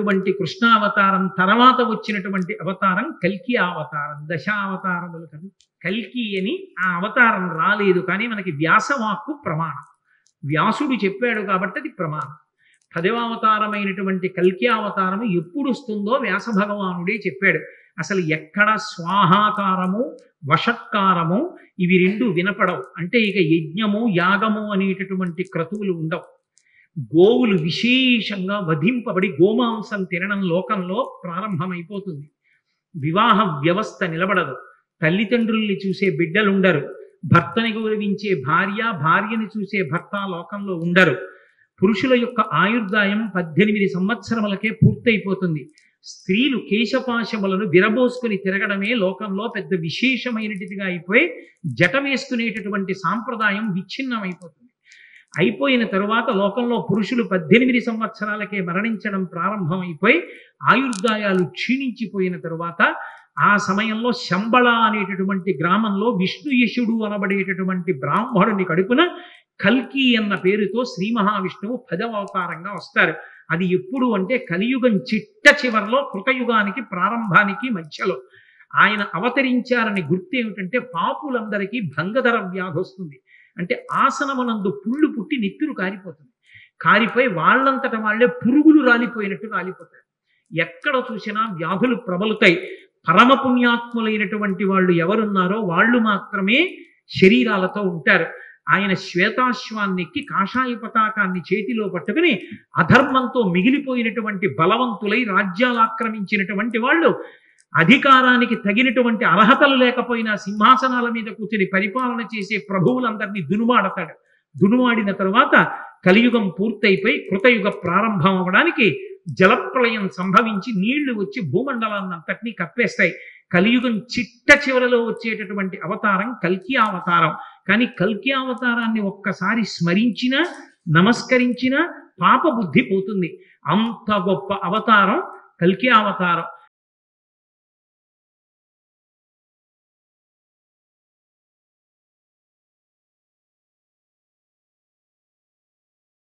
అటువంటి కృష్ణావతారం తర్వాత వచ్చినటువంటి అవతారం కల్కి అవతారం. దశావతారములు కదా, కల్కి అని ఆ అవతారం రాలేదు, కానీ మనకి వ్యాసవాక్కు ప్రమాణం. వ్యాసుడు చెప్పాడు కాబట్టి అది ప్రమాణం. 10వ అవతారమైనటువంటి కల్కి అవతారము ఎప్పుడు వస్తుందో వ్యాస భగవానుడే చెప్పాడు. అసలు ఎక్కడ స్వాహాకారము వషట్కారము ఇవి రెండు వినపడవు. అంటే ఇక యజ్ఞము యాగము అనేటటువంటి క్రతువులు ఉండవు. గోవులు విశేషంగా వధింపబడి గోమాంసం తినడం లోకంలో ప్రారంభమైపోతుంది. వివాహ వ్యవస్థ నిలబడదు. తల్లిదండ్రుల్ని చూసే బిడ్డలుండరు. భర్తని గౌరవించే భార్య, భార్యని చూసే భర్త లోకంలో ఉండరు. పురుషుల యొక్క ఆయుర్దాయం 18 సంవత్సరములకే పూర్తయిపోతుంది. స్త్రీలు కేశపాశములను విరబోసుకుని తిరగడమే లోకంలో పెద్ద విశేషమైనటిదిగా అయిపోయి జట వేసుకునేటటువంటి సాంప్రదాయం విచ్ఛిన్నమైపోతుంది. అయిపోయిన తరువాత లోకంలో పురుషులు 18 సంవత్సరాలకే మరణించడం ప్రారంభమైపోయి ఆయుర్దాయాలు క్షీణించిపోయిన తరువాత ఆ సమయంలో శంబళ అనేటటువంటి గ్రామంలో విష్ణుయశుడు అనబడేటటువంటి బ్రాహ్మణుని కడుపున కల్కి అన్న పేరుతో శ్రీ మహావిష్ణువు 10వ అవతారంగా వస్తారు. అది ఎప్పుడు అంటే కలియుగం చిట్ట చివరిలో, కృతయుగానికి ప్రారంభానికి మధ్యలో ఆయన అవతరించారని గుర్తు ఏమిటంటే పాపులందరికీ భంగధర వ్యాధి వస్తుంది. అంటే ఆసనమునందు పుళ్ళు పుట్టి నెత్తురు కారిపోతుంది. కారిపోయి వాళ్ళంతట వాళ్ళే పురుగులు రాలిపోయినట్టు రాలిపోతారు. ఎక్కడ చూసినా వ్యాధులు ప్రబలుతాయి. పరమ పుణ్యాత్ములైనటువంటి వాళ్ళు ఎవరున్నారో వాళ్ళు మాత్రమే శరీరాలతో ఉంటారు. ఆయన శ్వేతాశ్వాన్నెక్కి కాషాయ పతాకాన్ని చేతిలో పట్టుకుని అధర్మంతో మిగిలిపోయినటువంటి బలవంతులై రాజ్యాలు ఆక్రమించినటువంటి వాళ్ళు, అధికారానికి తగినటువంటి అర్హతలు లేకపోయినా సింహాసనాల మీద కూర్చుని పరిపాలన చేసే ప్రభువులందరినీ దునుమాడతాడు. దునుమాడిన తరువాత కలియుగం పూర్తయిపోయి కృతయుగ ప్రారంభం అవడానికి జలప్రళయం సంభవించి నీళ్లు వచ్చి భూమండలాన్నంతటినీ కప్పేస్తాయి. కలియుగం చిట్ట చివరలో వచ్చేటటువంటి అవతారం కల్కి అవతారం. కానీ కల్కి అవతారాన్ని ఒక్కసారి స్మరించినా నమస్కరించినా పాప బుద్ధి పోతుంది. అంత గొప్ప అవతారం కల్కి అవతారం.